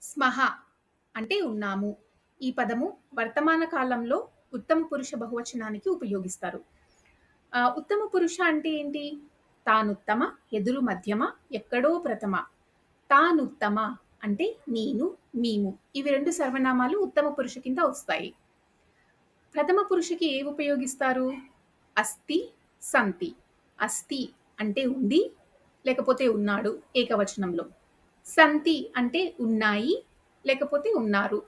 స్మః అంటే ఉన్నాము. ఈ పదము వర్తమాన కాలంలో ఉత్తమ పురుష బహువచనానికి ఉపయోగిస్తారు. ఉత్తమ పురుష అంటే ఏంటి? తానుత్తమ, ఎదురు మధ్యమ, ఎక్కడో ప్రథమ. తానుత్తమ అంటే నేను, మేము. ఇవి 2 సర్వనామాలు ఉత్తమ పురుష కింద వస్తాయి. ప్రథమ పురుషకి ఏవి ఉపయోగిస్తారు? అస్తి, సంతి. అస్తి అంటే ఉంది, లేకపోతే ఉన్నాడు ఏకవచనంలో. సంతి అంటే ఉన్నాయి, లేకపోతే ఉన్నారు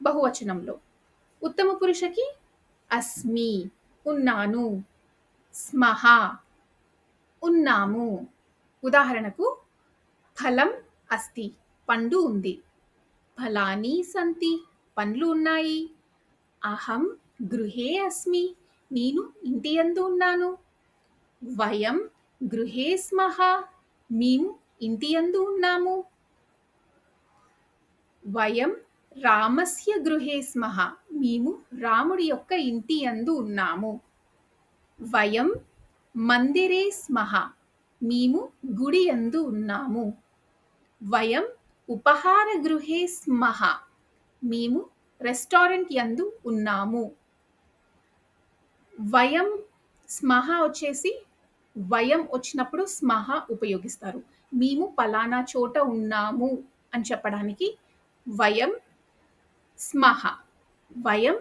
బహువచనంలో. ఉత్తమ పురుషకి అస్మి ఉన్నాను, స్మః ఉన్నాము. ఉదాహరణకు ఫలం అస్తి పండు ఉంది. ఫలాని సంతి పండ్లు ఉన్నాయి. అహం గృహే అస్మి నేను ఇంటి యందు ఉన్నాను. వయం గృహే స్మః మేము ఇంటి యందు ఉన్నాము. వయం రామస్య గృహే స్మః మేము రాముడి యొక్క ఇంటి యందు ఉన్నాము. వయం మందిరే స్మః మేము గుడి యందు ఉన్నాము. వయం ఉపహార గృహే స్మః మేము రెస్టారెంట్ యందు ఉన్నాము. వయం స్మః వచ్చేసి వయం వచ్చినప్పుడు స్మః ఉపయోగిస్తారు. మేము పలానా చోట ఉన్నాము అని చెప్పడానికి వయం స్మః. వయం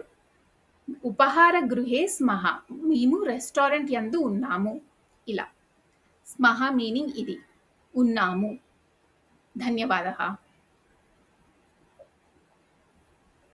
ఉపహార గృహే స్మః మేము రెస్టారెంట్ యందు ఉన్నాము. ఇలా స్మః మీనింగ్ ఇది ఉన్నాము. ధన్యవాదः.